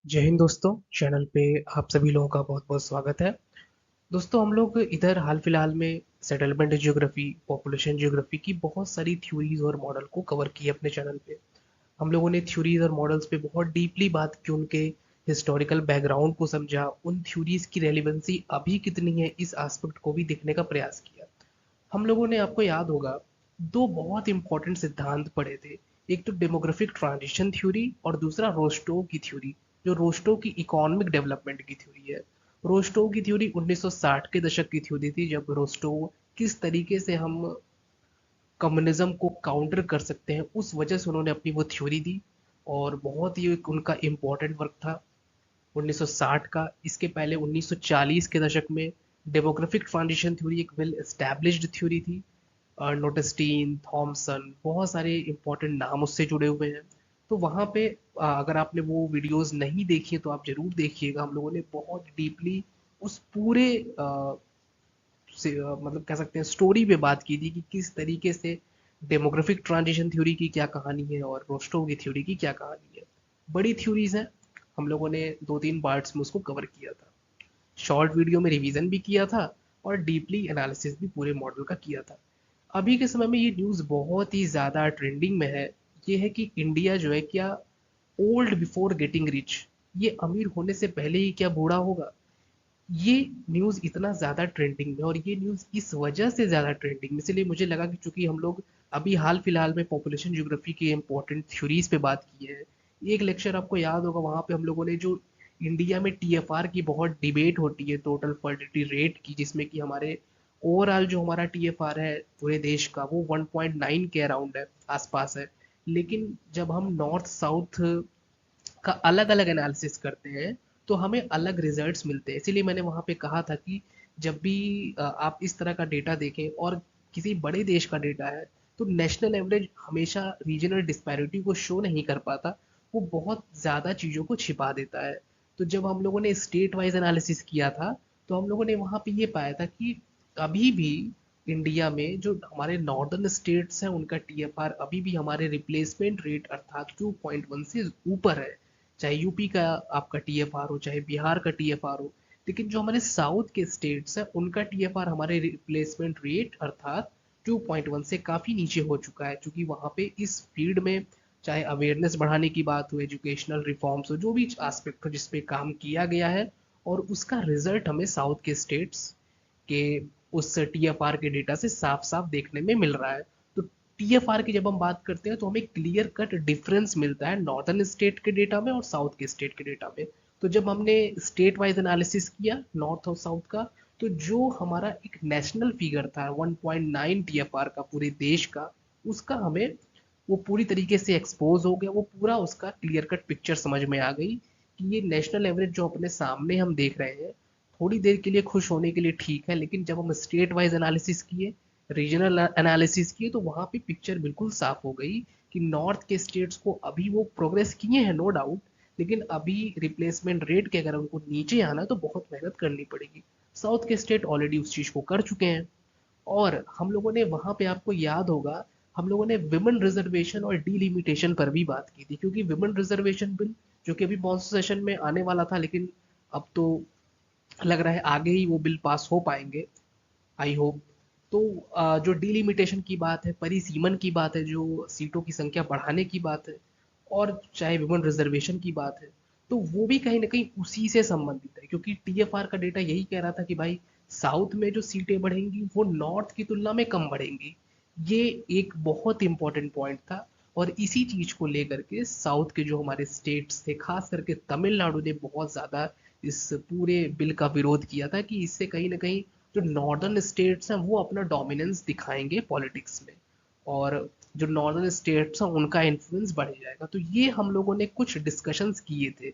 जय हिंद दोस्तों। चैनल पे आप सभी लोगों का बहुत बहुत स्वागत है। दोस्तों, हम लोग इधर हाल फिलहाल में सेटलमेंट ज्योग्राफी, पॉपुलेशन ज्योग्राफी की बहुत सारी थ्योरीज और मॉडल को कवर किए अपने चैनल पे। हम लोगों ने थ्योरीज और मॉडल्स पे बहुत डीपली बात की, उनके हिस्टोरिकल बैकग्राउंड को समझा, उन थ्योरीज की रेलिवेंसी अभी कितनी है इस एस्पेक्ट को भी देखने का प्रयास किया। हम लोगों ने, आपको याद होगा, दो बहुत इंपॉर्टेंट सिद्धांत पढ़े थे। एक तो डेमोग्राफिक ट्रांजिशन थ्योरी और दूसरा रोस्टोव की थ्योरी, जो रोस्टोव की इकोनॉमिक डेवलपमेंट की थ्योरी है। रोस्टोव की थ्योरी 1960 के दशक की थ्योरी थी, जब रोस्टोव किस तरीके से हम कम्युनिज्म को काउंटर कर सकते हैं उस वजह से उन्होंने अपनी वो थ्योरी दी। और बहुत ही उनका इम्पोर्टेंट वर्क था 1960 का। इसके पहले 1940 के दशक में डेमोग्राफिक ट्रांजिशन थ्योरी एक वेल एस्टैब्लिश्ड थ्योरी थी। नोटेस्टीन, थॉमसन, बहुत सारे इंपॉर्टेंट नाम उससे जुड़े हुए हैं। तो वहाँ पे अगर आपने वो वीडियोस नहीं देखी तो आप जरूर देखिएगा। हम लोगों ने बहुत डीपली उस पूरे मतलब कह सकते हैं स्टोरी पे बात की थी कि किस तरीके से डेमोग्राफिक ट्रांजिशन थ्योरी की क्या कहानी है और रोस्टोव की थ्योरी की क्या कहानी है। बड़ी थ्योरीज हैं। हम लोगों ने 2-3 पार्ट्स में उसको कवर किया था। शॉर्ट वीडियो में रिवीजन भी किया था और डीपली एनालिसिस भी पूरे मॉडल का किया था। अभी के समय में ये न्यूज़ बहुत ही ज़्यादा ट्रेंडिंग में है। ये है कि इंडिया जो है क्या ओल्ड बिफोर गेटिंग रिच, ये अमीर होने से पहले ही क्या बूढ़ा होगा। ये न्यूज़ इतना ज़्यादा ट्रेंडिंग में, और ये न्यूज़ इस वजह से ज़्यादा ट्रेंडिंग में इसलिए मुझे लगा कि चूंकि हम लोग अभी हाल फिलहाल में पॉपुलेशन ज्योग्राफी के इंपॉर्टेंट थ्योरीज पे बात की है। एक लेक्चर आपको याद होगा, वहाँ पे हम लोगों ने जो इंडिया में टीएफआर की बहुत डिबेट होती है, टोटल फर्टिलिटी रेट की, जिसमें कि हमारे ओवरऑल जो हमारा टीएफआर है पूरे देश का वो 1.9 के अराउंड है, आसपास है। लेकिन जब हम नॉर्थ साउथ का अलग अलग एनालिसिस करते हैं तो हमें अलग रिजल्ट्स मिलते हैं। इसीलिए मैंने वहाँ पे कहा था कि जब भी आप इस तरह का डेटा देखें और किसी बड़े देश का डेटा है, तो नेशनल एवरेज हमेशा रीजनल डिस्पैरिटी को शो नहीं कर पाता, वो बहुत ज़्यादा चीज़ों को छिपा देता है। तो जब हम लोगों ने स्टेट वाइज एनालिसिस किया था, तो हम लोगों ने वहाँ पे ये पाया था कि अभी भी इंडिया में जो हमारे नॉर्दर्न स्टेट्स हैं उनका टीएफआर अभी भी हमारे रिप्लेसमेंट रेट अर्थात 2.1 से ऊपर है। चाहे यूपी का आपका टीएफआर हो, चाहे बिहार का टीएफआर हो। लेकिन जो हमारे साउथ के स्टेट्स हैं उनका टीएफआर हमारे रिप्लेसमेंट रेट अर्थात 2.1 से काफ़ी नीचे हो चुका है, क्योंकि वहाँ पे इस फील्ड में चाहे अवेयरनेस बढ़ाने की बात हो, एजुकेशनल रिफॉर्म्स हो, जो भी एस्पेक्ट हो जिस पे काम किया गया है, और उसका रिजल्ट हमें साउथ के स्टेट्स के उस टीएफआर के डेटा से साफ साफ देखने में मिल रहा है। तो टीएफआर की जब हम बात करते हैं तो हमें क्लियर कट डिफरेंस मिलता है नॉर्दर्न स्टेट के डेटा में और साउथ के स्टेट के डेटा में। तो जब हमने स्टेट वाइज एनालिसिस किया नॉर्थ और साउथ का, तो जो हमारा एक नेशनल फिगर था 1.9 टीएफआर का पूरे देश का, उसका हमें वो पूरी तरीके से एक्सपोज हो गया। वो पूरा उसका क्लियर कट पिक्चर समझ में आ गई कि ये नेशनल एवरेज जो अपने सामने हम देख रहे हैं, थोड़ी देर के लिए खुश होने के लिए ठीक है, लेकिन जब हम स्टेट वाइज एनालिसिस किए, रीजनल एनालिसिस किए, तो वहाँ पे पिक्चर बिल्कुल साफ हो गई कि नॉर्थ के स्टेट्स को अभी वो प्रोग्रेस किए हैं नो डाउट, लेकिन अभी रिप्लेसमेंट रेट के अगर उनको नीचे आना तो बहुत मेहनत करनी पड़ेगी। साउथ के स्टेट ऑलरेडी उस चीज़ को कर चुके हैं। और हम लोगों ने वहाँ पे, आपको याद होगा, हम लोगों ने विमेन रिजर्वेशन और डीलिमिटेशन पर भी बात की थी, क्योंकि विमेन रिजर्वेशन बिल जो कि अभी मॉन्सून सेशन में आने वाला था, लेकिन अब तो लग रहा है आगे ही वो बिल पास हो पाएंगे, आई होप। तो जो डीलिमिटेशन की बात है, परिसीमन की बात है, जो सीटों की संख्या बढ़ाने की बात है, और चाहे वुमेन रिजर्वेशन की बात है, तो वो भी कहीं ना कहीं उसी से संबंधित है, क्योंकि टीएफआर का डेटा यही कह रहा था कि भाई साउथ में जो सीटें बढ़ेंगी वो नॉर्थ की तुलना में कम बढ़ेंगी। ये एक बहुत इंपॉर्टेंट पॉइंट था। और इसी चीज को लेकर के साउथ के जो हमारे स्टेट्स थे, खास करके तमिलनाडु ने बहुत ज्यादा इस पूरे बिल का विरोध किया था कि इससे कहीं ना कहीं जो नॉर्दर्न स्टेट्स हैं वो अपना डोमिनेंस दिखाएंगे पॉलिटिक्स में, और जो नॉर्दर्न स्टेट्स हैं उनका इन्फ्लुएंस बढ़ जाएगा। तो ये हम लोगों ने कुछ डिस्कशंस किए थे।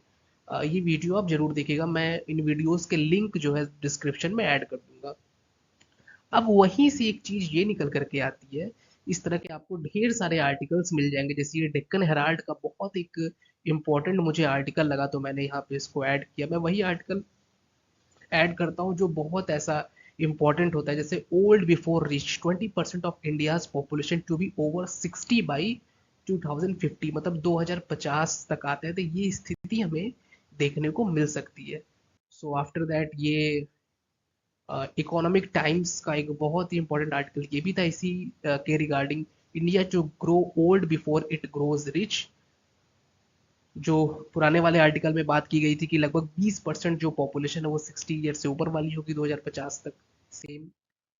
ये वीडियो आप जरूर देखिएगा, मैं इन वीडियोस के लिंक जो है डिस्क्रिप्शन में ऐड कर दूंगा। अब वहीं से एक चीज ये निकल करके आती है, इस तरह के आपको ढेर सारे आर्टिकल्स मिल जाएंगे, जैसे ये डेक्कन हेराल्ड का बहुत एक इम्पोर्टेंट मुझे आर्टिकल लगा, तो मैंने यहाँ पे इसको ऐड किया। मैं वही आर्टिकल ऐड करता हूँ जो बहुत ऐसा इंपॉर्टेंट होता है, जैसे old before rich 20% of India's population to be over 60 by 2050, मतलब 2050 तक आते हैं। तो ये स्थिति हमें देखने को मिल सकती है। सो आफ्टर दैट ये इकोनॉमिक टाइम्स का एक बहुत ही इंपॉर्टेंट आर्टिकल ये भी था इसी के regarding, India to grow old before it grows rich. जो पुराने वाले आर्टिकल में बात की गई थी कि लगभग 20% जो पॉपुलेशन है वो 60 ईयर से ऊपर वाली होगी 2050 तक। सेम,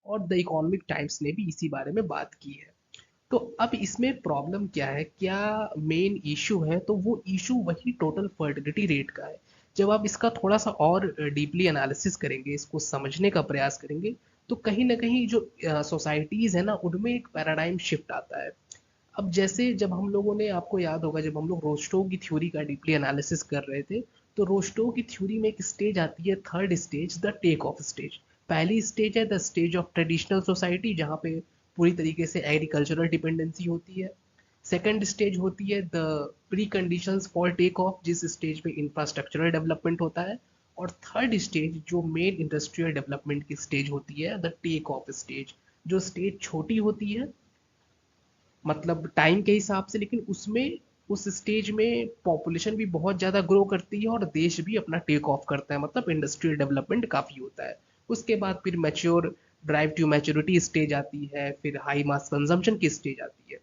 और द इकोनॉमिक टाइम्स ने भी इसी बारे में बात की है। तो अब इसमें प्रॉब्लम क्या है, क्या मेन इशू है, तो वो इशू वही टोटल फर्टिलिटी रेट का है। जब आप इसका थोड़ा सा और डीपली एनालिसिस करेंगे, इसको समझने का प्रयास करेंगे, तो कहीं ना कहीं जो सोसाइटीज है ना उनमें एक पैराडाइम शिफ्ट आता है। अब जैसे जब हम लोगों ने, आपको याद होगा जब हम लोग रोस्टो की थ्योरी का डीपली एनालिसिस कर रहे थे, तो रोस्टो की थ्योरी में एक स्टेज आती है, third stage, the take off stage. पहली स्टेज है the stage of traditional society, जहाँ पे पूरी तरीके से एग्रीकल्चरल डिपेंडेंसी होती है। सेकेंड स्टेज होती है the pre conditions for take off, जिस स्टेज में इंफ्रास्ट्रक्चरल डेवलपमेंट होता है। और थर्ड स्टेज जो मेन इंडस्ट्रियल डेवलपमेंट की स्टेज होती है, द टेक ऑफ स्टेज, जो स्टेज छोटी होती है मतलब टाइम के हिसाब से, लेकिन उसमें उस स्टेज में पॉपुलेशन भी बहुत ज़्यादा ग्रो करती है और देश भी अपना टेक ऑफ करता है, मतलब इंडस्ट्रियल डेवलपमेंट काफ़ी होता है। उसके बाद फिर mature, drive to maturity stage आती है, फिर हाई मास कंजम्पशन की स्टेज आती है।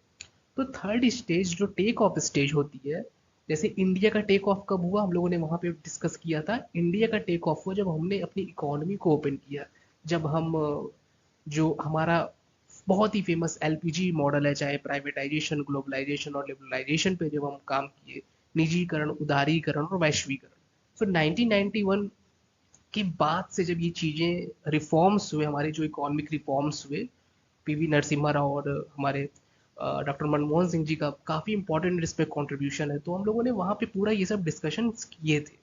तो थर्ड स्टेज जो टेक ऑफ स्टेज होती है, जैसे इंडिया का टेक ऑफ कब हुआ, हम लोगों ने वहां पे डिस्कस किया था। इंडिया का टेक ऑफ हुआ जब हमने अपनी इकोनॉमी को ओपन किया। जब हम जो हमारा बहुत ही फेमस एलपीजी मॉडल है, चाहे प्राइवेटाइजेशन, ग्लोबलाइजेशन और लिबरलाइजेशन पे जब हम काम किए, निजीकरण, उदारीकरण और वैश्वीकरण। सो 1991 के बाद से जब ये चीज़ें रिफॉर्म्स हुए, हमारे जो इकोनॉमिक रिफॉर्म्स हुए, पीवी नरसिम्हा राव और हमारे डॉक्टर मनमोहन सिंह जी का काफ़ी इंपॉर्टेंट इस पे कॉन्ट्रीब्यूशन है, तो हम लोगों ने वहाँ पे पूरा ये सब डिस्कशन किए थे।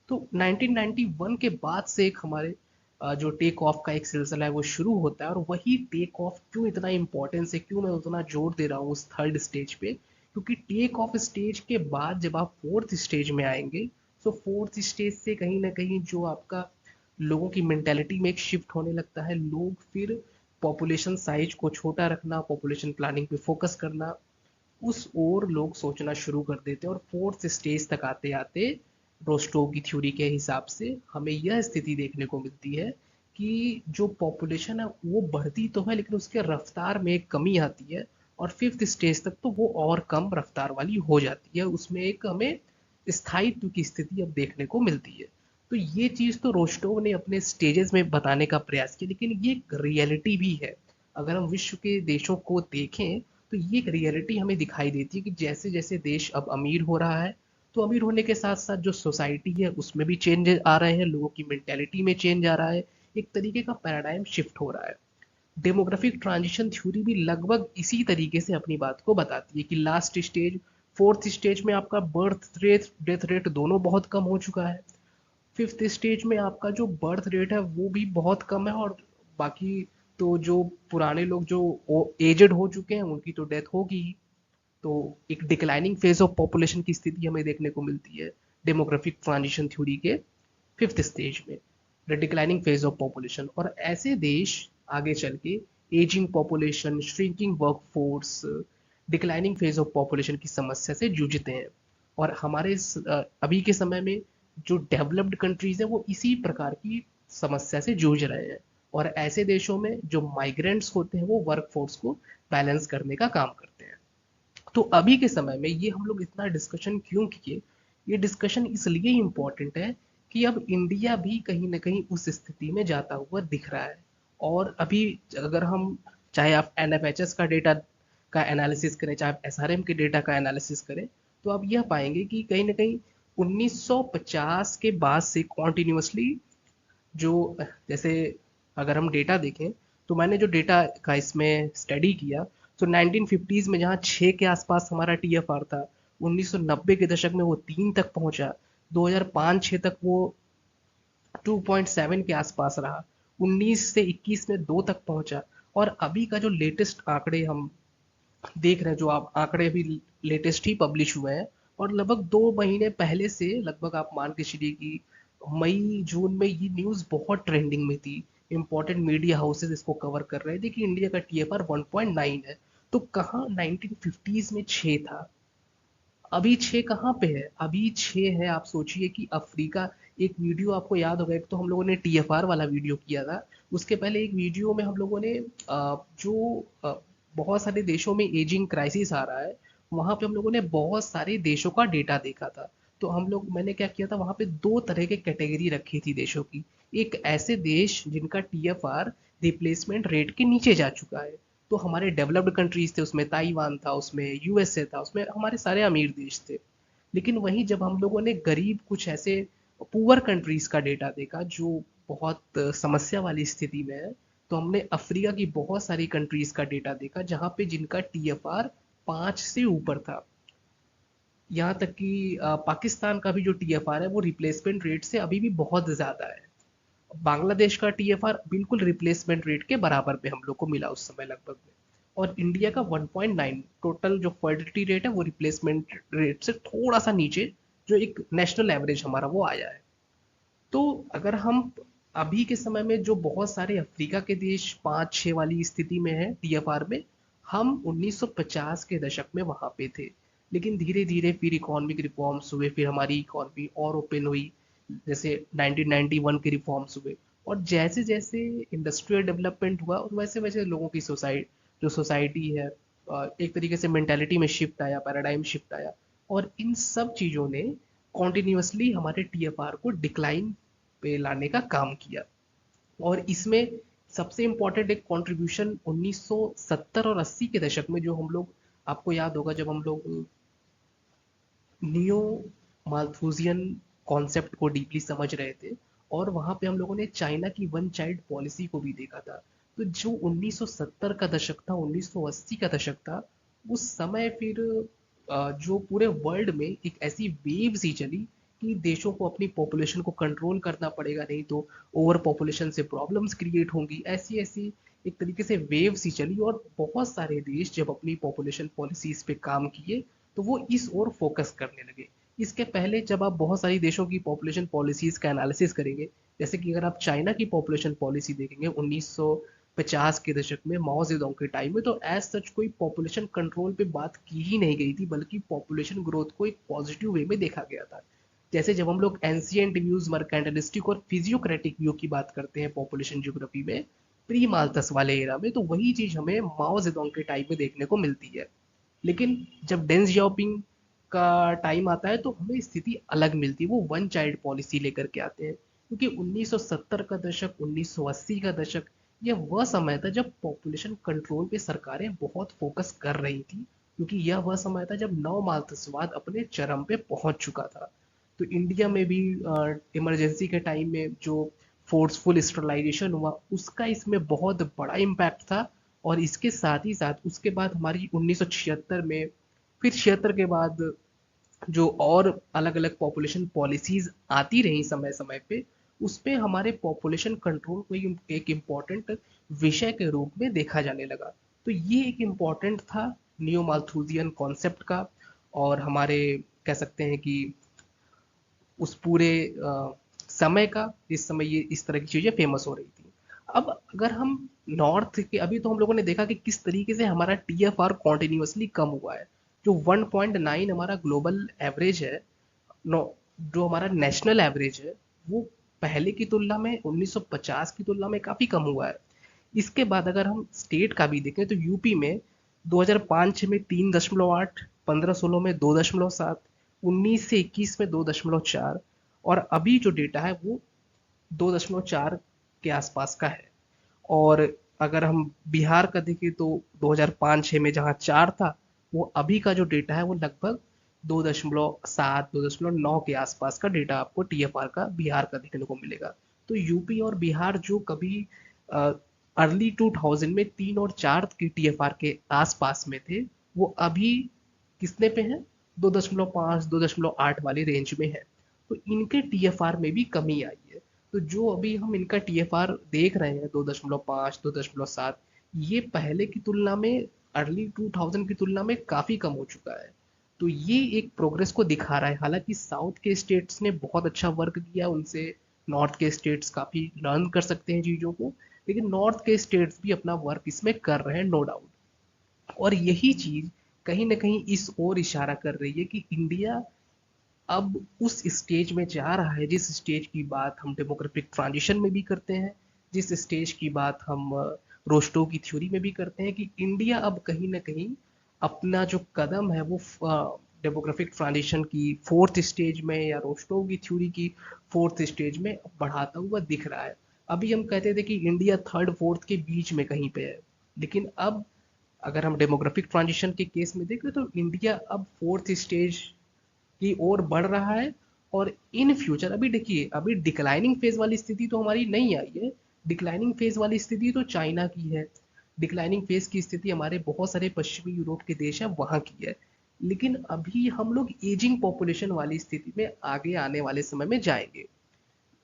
तो 1991 के बाद से एक हमारे जो टेक ऑफ का एक सिलसिला है वो शुरू होता है। और वही टेक ऑफ क्यों इतना इंपॉर्टेंस है, क्यों मैं उतना जोर दे रहा हूँ उस थर्ड स्टेज पे, क्योंकि टेक ऑफ स्टेज के बाद जब आप फोर्थ स्टेज में आएंगे, तो फोर्थ स्टेज से कहीं ना कहीं जो आपका लोगों की मेंटेलिटी में एक शिफ्ट होने लगता है। लोग फिर पॉपुलेशन साइज को छोटा रखना, पॉपुलेशन प्लानिंग पे फोकस करना, उस ओर लोग सोचना शुरू कर देते हैं। और फोर्थ स्टेज तक आते आते रोस्टो की थ्योरी के हिसाब से हमें यह स्थिति देखने को मिलती है कि जो पॉपुलेशन है वो बढ़ती तो है, लेकिन उसके रफ्तार में एक कमी आती है। और फिफ्थ स्टेज तक तो वो और कम रफ्तार वाली हो जाती है, उसमें एक हमें स्थायित्व की स्थिति अब देखने को मिलती है। तो ये चीज तो रोस्टोव ने अपने स्टेजेस में बताने का प्रयास किया, लेकिन ये एक रियलिटी भी है। अगर हम विश्व के देशों को देखें, तो ये एक रियलिटी हमें दिखाई देती है कि जैसे जैसे देश अब अमीर हो रहा है, तो अमीर होने के साथ साथ जो सोसाइटी है उसमें भी चेंज आ रहे हैं, लोगों की मेंटेलिटी में चेंज आ रहा है, एक तरीके का पैराडाइम शिफ्ट हो रहा है। डेमोग्राफिक ट्रांजिशन थ्योरी भी लगभग इसी तरीके से अपनी बात को बताती है कि लास्ट स्टेज, फोर्थ स्टेज में आपका बर्थ रेट, डेथ रेट दोनों बहुत कम हो चुका है। फिफ्थ स्टेज में आपका जो बर्थ रेट है वो भी बहुत कम है, और बाकी तो जो पुराने लोग जो एजेड हो चुके हैं उनकी तो डेथ होगी ही। तो एक डिक्लाइनिंग फेज ऑफ पॉपुलेशन की स्थिति हमें देखने को मिलती है डेमोग्राफिक ट्रांजिशन थ्योरी के फिफ्थ स्टेज में, the declining phase of population. और ऐसे देश आगे चल के ageing population, shrinking workforce, declining phase of population की समस्या से जूझते हैं। और हमारे अभी के समय में जो डेवलप्ड कंट्रीज है वो इसी प्रकार की समस्या से जूझ रहे हैं। और ऐसे देशों में जो माइग्रेंट्स होते हैं वो वर्कफोर्स को बैलेंस करने का काम करते हैं। तो अभी के समय में ये हम लोग इतना डिस्कशन क्यों किए, ये डिस्कशन इसलिए इम्पोर्टेंट है कि अब इंडिया भी कहीं ना कहीं उस स्थिति में जाता हुआ दिख रहा है। और अभी अगर हम, चाहे आप एनएफएचएस का डेटा का एनालिसिस करें, चाहे आप एसआरएम के डेटा का एनालिसिस करें, तो आप यह पाएंगे कि कहीं ना कहीं 1950 के बाद से कॉन्टिन्यूसली जो, जैसे अगर हम डेटा देखें, तो मैंने जो डेटा का इसमें स्टडी किया, तो 1950s में जहाँ 6 के आसपास हमारा टीएफआर था, 1990 के दशक में वो 3 तक पहुंचा, 2005-6 तक वो 2.7 के आसपास रहा, 19 से 21 में 2 तक पहुंचा। और अभी का जो लेटेस्ट आंकड़े हम देख रहे हैं, जो आप आंकड़े अभी लेटेस्ट ही पब्लिश हुए हैं, और लगभग 2 महीने पहले से, लगभग आप मान के चलिए कि मई जून में ये न्यूज बहुत ट्रेंडिंग में थी, इंपॉर्टेंट मीडिया हाउसेज इसको कवर कर रहे थे कि इंडिया का टीएफआर 1.9 है। तो कहाँ 1950s में 6 था, अभी 6 कहाँ पे है? अभी 6 है। आप सोचिए कि अफ्रीका, एक वीडियो आपको याद होगा, एक तो हम लोगों ने टीएफआर वाला वीडियो किया था। उसके पहले एक वीडियो में हम लोगों ने जो बहुत सारे देशों में एजिंग क्राइसिस आ रहा है, वहां पे हम लोगों ने बहुत सारे देशों का डेटा देखा था। तो मैंने क्या किया था, वहां पे दो तरह के कैटेगरी रखी थी देशों की। एक ऐसे देश जिनका टीएफआर रिप्लेसमेंट रेट के नीचे जा चुका है, तो हमारे डेवलप्ड कंट्रीज थे उसमें, ताइवान था उसमें, यूएसए था उसमें, हमारे सारे अमीर देश थे। लेकिन वहीं जब हम लोगों ने गरीब कुछ ऐसे पुअर कंट्रीज का डेटा देखा जो बहुत समस्या वाली स्थिति में है, तो हमने अफ्रीका की बहुत सारी कंट्रीज का डेटा देखा जहां पे जिनका टीएफआर 5 से ऊपर था। यहाँ तक कि पाकिस्तान का भी जो टीएफआर है वो रिप्लेसमेंट रेट से अभी भी बहुत ज्यादा है। बांग्लादेश का टीएफआर बिल्कुल रिप्लेसमेंट रेट के बराबर में हम लोग को मिला उस समय लगभग में। और इंडिया का 1.9 टोटल जो फर्टिलिटी रेट है वो रिप्लेसमेंट रेट से थोड़ा सा नीचे, जो एक नेशनल एवरेज हमारा वो आया है। तो अगर हम अभी के समय में जो बहुत सारे अफ्रीका के देश 5-6 वाली स्थिति में है टीएफआर में, हम 1950 के दशक में वहां पे थे। लेकिन धीरे धीरे फिर इकोनॉमिक रिफॉर्म्स हुए, फिर हमारी इकोनॉमी और ओपन हुई, जैसे 1991 के रिफॉर्म्स हुए। और जैसे जैसे इंडस्ट्रियल डेवलपमेंट हुआ, और वैसे वैसे लोगों की सोसाइटी है, एक तरीके से मेंटेलिटी में शिफ्ट आया, पैराडाइम शिफ्ट आया। और इन सब चीजों ने कॉन्टिन्यूसली हमारे टीएफआर को डिक्लाइन पे लाने का काम किया। और इसमें सबसे इम्पोर्टेंट एक कंट्रीब्यूशन 1970 और 80 के दशक में, जो हम लोग, आपको याद होगा जब हम लोग नियो माल्थूजियन कॉन्सेप्ट को डीपली समझ रहे थे, और वहां पे हम लोगों ने चाइना की वन चाइल्ड पॉलिसी को भी देखा था। तो जो 1970 का दशक था, 1980 का दशक था, उस समय फिर जो पूरे वर्ल्ड में एक ऐसी वेव सी चली कि देशों को अपनी पॉपुलेशन को कंट्रोल करना पड़ेगा, नहीं तो ओवर पॉपुलेशन से प्रॉब्लम्स क्रिएट होंगी, ऐसी ऐसी एक तरीके से वेव सी चली। और बहुत सारे देश जब अपनी पॉपुलेशन पॉलिसीज पे काम किए, तो वो इस ओर फोकस करने लगे। इसके पहले जब आप बहुत सारी देशों की पॉपुलेशन पॉलिसीज का एनालिसिस करेंगे, जैसे कि अगर आप चाइना की पॉपुलेशन पॉलिसी देखेंगे 1950 के दशक में माओ जेडोंग के टाइम में, तो एज सच कोई पॉपुलेशन कंट्रोल पे बात की ही नहीं गई थी, बल्कि पॉपुलेशन ग्रोथ को एक पॉजिटिव वे में देखा गया था। जैसे जब हम लोग एंशियंट व्यूज, मर्केंटलिस्टिक और फिजियोक्रेटिक व्यू की बात करते हैं पॉपुलेशन ज्योग्राफी में, प्री माल्थस वाले एरा में, तो वही चीज हमें माओ जेडोंग के टाइम में देखने को मिलती है। लेकिन जब डेंस जियाओपिंग का टाइम आता है, तो हमें स्थिति अलग मिलती है। वो वन चाइल्ड पॉलिसी लेकर के आते हैं, क्योंकि 1970 का दशक, 1980 का दशक, यह वह समय था जब पॉपुलेशन कंट्रोल पे सरकारें बहुत फोकस कर रही थी, क्योंकि यह वह समय था जब नव मातृत्ववाद अपने चरम पे पहुंच चुका था। तो इंडिया में भी इमरजेंसी के टाइम में जो फोर्सफुल स्टरलाइजेशन हुआ, उसका इसमें बहुत बड़ा इम्पैक्ट था। और इसके साथ ही साथ उसके बाद हमारी 1976 में, फिर 76 के बाद जो और अलग अलग पॉपुलेशन पॉलिसीज आती रही समय समय पे, उस पे हमारे पॉपुलेशन कंट्रोल को एक इम्पॉर्टेंट विषय के रूप में देखा जाने लगा। तो ये एक इम्पॉर्टेंट था नियो माल्थूजियन कॉन्सेप्ट का, और हमारे कह सकते हैं कि उस पूरे समय का, इस समय ये इस तरह की चीजें फेमस हो रही थी। अब अगर हम नॉर्थ के, अभी तो हम लोगों ने देखा कि किस तरीके से हमारा टीएफआर कॉन्टिन्यूसली कम हुआ है। जो 1.9 हमारा ग्लोबल एवरेज है, नो, जो हमारा नेशनल एवरेज है, वो पहले की तुलना में 1950 की तुलना में काफी कम हुआ है। इसके बाद अगर हम स्टेट का भी देखें, तो यूपी में 2005-6 में 3.8, 15-16 में 2.7, 19 से 21 में 2.4, और अभी जो डेटा है वो 2.4 के आसपास का है। और अगर हम बिहार का देखें, तो 2005-6 में जहाँ 4 था, वो अभी का जो डेटा है वो लगभग 2.7, 2.9 के आसपास का डेटा आपको टीएफआर का बिहार का देखने को मिलेगा। तो यूपी और बिहार जो कभी अर्ली 2000 में 3 और 4 के टीएफआर के आसपास में थे, वो अभी किसने पे हैं, 2.5, 2.8 वाली रेंज में है। तो इनके टीएफआर में भी कमी आई है। तो जो अभी हम इनका टीएफआर देख रहे हैं 2.5, 2.7, ये पहले की तुलना में, अर्ली 2000 की तुलना में काफी कम हो चुका है। तो ये एक प्रोग्रेस को दिखा रहा है। हालांकि साउथ के स्टेट्स ने बहुत अच्छा वर्क किया, उनसे नॉर्थ के स्टेट्स काफी लर्न कर सकते हैं चीजों को, लेकिन नॉर्थ के स्टेट्स भी अपना वर्क इसमें कर रहे हैं, नो डाउट। और यही चीज कहीं ना कहीं इस ओर इशारा कर रही है कि इंडिया अब उस स्टेज में जा रहा है जिस स्टेज की बात हम डेमोक्रेटिक ट्रांजिशन में भी करते हैं, जिस स्टेज की बात हम रोस्टो की थ्योरी में भी करते हैं, कि इंडिया अब कहीं ना कहीं अपना जो कदम है वो डेमोग्राफिक ट्रांजिशन की फोर्थ स्टेज में या रोस्टो की थ्योरी की फोर्थ स्टेज में बढ़ाता हुआ दिख रहा है। अभी हम कहते थे कि इंडिया थर्ड फोर्थ के बीच में कहीं पे है, लेकिन अब अगर हम डेमोग्राफिक ट्रांजिशन के केस में देखें तो इंडिया अब फोर्थ स्टेज की ओर बढ़ रहा है। और इन फ्यूचर अभी देखिए, अभी डिक्लाइनिंग फेज वाली स्थिति तो हमारी नहीं आई है। डिक्लाइनिंग फेज वाली स्थिति तो चाइना की है, डिक्लाइनिंग फेज की स्थिति हमारे बहुत सारे पश्चिमी यूरोप के देश है वहां की है। लेकिन अभी हम लोग एजिंग पॉपुलेशन वाली स्थिति में आगे आने वाले समय में जाएंगे,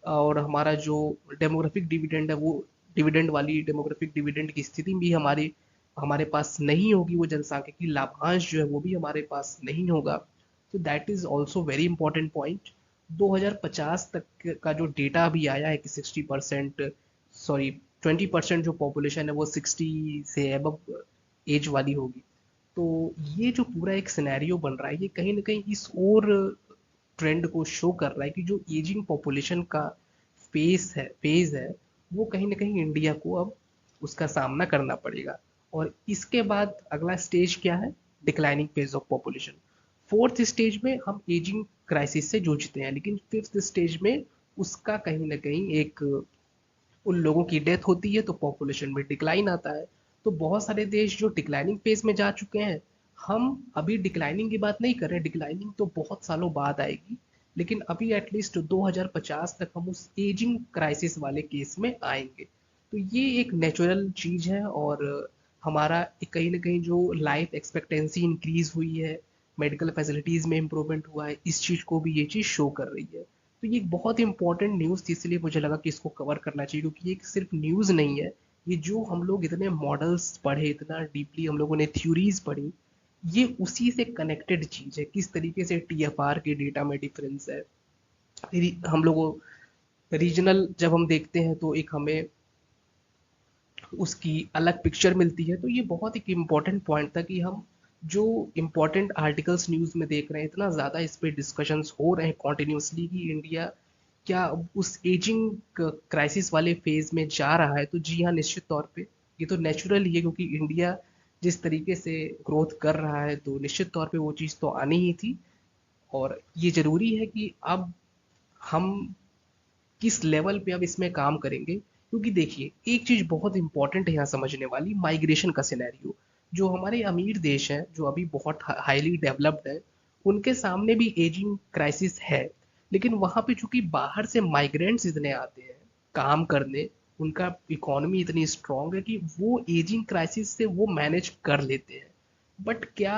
और हमारा जो डेमोग्राफिक डिविडेंड है वो डिविडेंड वाली डेमोग्राफिक डिविडेंड की स्थिति भी हमारी हमारे पास नहीं होगी, वो जनसांख्यिकी लाभांश जो है वो भी हमारे पास नहीं होगा। तो that is also very important point. 2050 तक का जो डेटा अभी आया है कि 60%, सॉरी 20% जो पॉपुलेशन है वो 60 से अबव एज वाली होगी। तो ये जो पूरा एक सिनेरियो बन रहा है ये कहीं ना कहीं इस और ट्रेंड को शो कर रहा है कि जो एजिंग पॉपुलेशन का फेज है वो कहीं ना कहीं इंडिया को अब उसका सामना करना पड़ेगा। और इसके बाद अगला स्टेज क्या है? Declining phase of population. Fourth stage में हम एजिंग क्राइसिस से जूझते हैं, लेकिन फिफ्थ स्टेज में उसका कहीं ना कहीं एक उन लोगों की डेथ होती है तो पॉपुलेशन में डिक्लाइन आता है। तो बहुत सारे देश जो डिक्लाइनिंग फेज में जा चुके हैं, हम अभी डिक्लाइनिंग की बात नहीं कर रहे, डिक्लाइनिंग तो बहुत सालों बाद आएगी, लेकिन अभी एटलीस्ट 2050 तक हम उस एजिंग क्राइसिस वाले केस में आएंगे। तो ये एक नेचुरल चीज है, और हमारा कहीं ना कहीं जो लाइफ एक्सपेक्टेंसी इंक्रीज हुई है, मेडिकल फैसिलिटीज में इम्प्रूवमेंट हुआ है, इस चीज को भी ये चीज शो कर रही है। तो ये एक बहुत इंपॉर्टेंट न्यूज़ थी, इसलिए मुझे लगा कि इसको कवर करना चाहिए, क्योंकि ये सिर्फ न्यूज़ नहीं है। ये जो हम लोग इतने मॉडल्स पढ़े, इतना डीपली हम लोगों ने थ्योरीज पढ़ी, ये उसी से कनेक्टेड चीज है। किस तरीके से टीएफआर के डेटा में डिफरेंस है, हम लोगों रीजनल जब हम देखते हैं तो एक हमें उसकी अलग पिक्चर मिलती है। तो ये बहुत एक इम्पॉर्टेंट पॉइंट था कि हम जो इम्पोर्टेंट आर्टिकल्स न्यूज़ में देख रहे हैं, इतना ज़्यादा इस पे डिस्कशंस हो रहे हैं कॉन्टिन्यूसली कि इंडिया क्या उस एजिंग क्राइसिस वाले फेज में जा रहा है। तो जी हाँ, निश्चित तौर पे ये तो नेचुरल ही है, क्योंकि इंडिया जिस तरीके से ग्रोथ कर रहा है तो निश्चित तौर पे वो चीज़ तो आनी ही थी। और ये ज़रूरी है कि अब हम किस लेवल पे अब इसमें काम करेंगे, क्योंकि देखिए एक चीज बहुत इंपॉर्टेंट है यहाँ समझने वाली, माइग्रेशन का सिनेरियो। जो हमारे अमीर देश हैं जो अभी बहुत हाईली डेवलप्ड है, उनके सामने भी एजिंग क्राइसिस है, लेकिन वहां पे चूंकि बाहर से माइग्रेंट्स इतने आते हैं काम करने, उनका इकोनॉमी इतनी स्ट्रांग है कि वो एजिंग क्राइसिस से वो मैनेज कर लेते हैं। बट क्या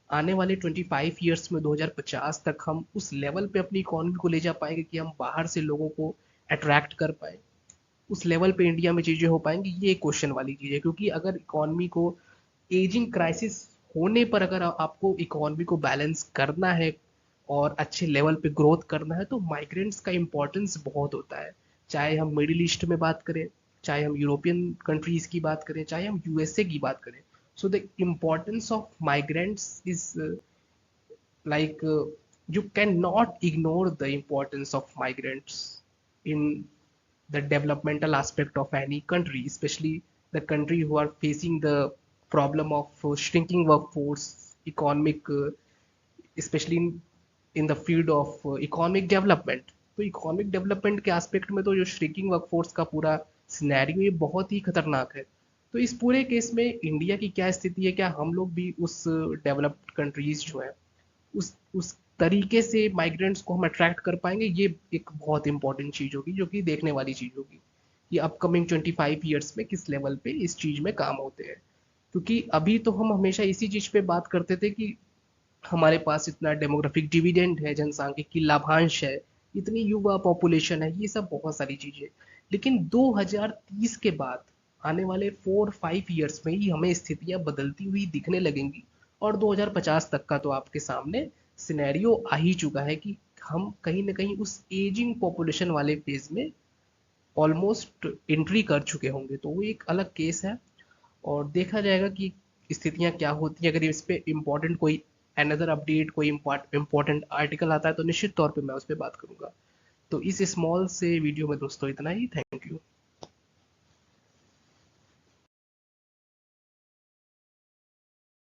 आने वाले 25 ईयर्स में 2050 तक हम उस लेवल पे अपनी इकोनॉमी को ले जा पाएंगे कि हम बाहर से लोगों को अट्रैक्ट कर पाए? उस लेवल पे इंडिया में चीजें हो पाएंगी? ये एक क्वेश्चन वाली चीज है, क्योंकि अगर इकोनॉमी को एजिंग क्राइसिस होने पर अगर आपको इकोनॉमी को बैलेंस करना है और अच्छे लेवल पे ग्रोथ करना है, तो माइग्रेंट्स का इंपॉर्टेंस बहुत होता है। चाहे हम मिडिल ईस्ट में बात करें, चाहे हम यूरोपियन कंट्रीज की बात करें, चाहे हम यूएसए की बात करें। So the importance of migrants is like you cannot ignore the importance of migrants in the developmental aspect of any country, especially the country who are facing the problem of shrinking workforce, economic, especially in the field of economic development। तो economic development के aspect में तो जो shrinking workforce का पूरा scenario ये बहुत ही खतरनाक है। तो इस पूरे केस में इंडिया की क्या स्थिति है? क्या हम लोग भी उस डेवलप्ड कंट्रीज जो है उस तरीके से माइग्रेंट्स को हम अट्रैक्ट कर पाएंगे? ये एक बहुत इंपॉर्टेंट चीज होगी, जो कि देखने वाली चीज होगी कि अपकमिंग 25 ईयर्स में किस लेवल पे इस चीज में काम होते हैं। क्योंकि अभी तो हम हमेशा इसी चीज पे बात करते थे कि हमारे पास इतना डेमोग्राफिक डिविडेंड है, जनसांख्यिकी लाभांश है, इतनी युवा पॉपुलेशन है, ये सब बहुत सारी चीजें। लेकिन 2030 के बाद आने वाले 4-5 ईयर्स में ही हमें स्थितियां बदलती हुई दिखने लगेंगी। और 2050 तक का तो आपके सामने सिनेरियो आ ही चुका है कि हम कहीं ना कहीं उस एजिंग पॉपुलेशन वाले फेज में ऑलमोस्ट एंट्री कर चुके होंगे। तो वो एक अलग केस है, और देखा जाएगा कि स्थितियाँ क्या होती हैं, अगर इस पे इम्पोर्टेंट कोई अनदर अपडेट, कोई इम्पोर्टेंट आर्टिकल आता है तो निश्चित तौर पे मैं उस पर बात करूंगा। तो इस स्मॉल से वीडियो में दोस्तों इतना ही। थैंक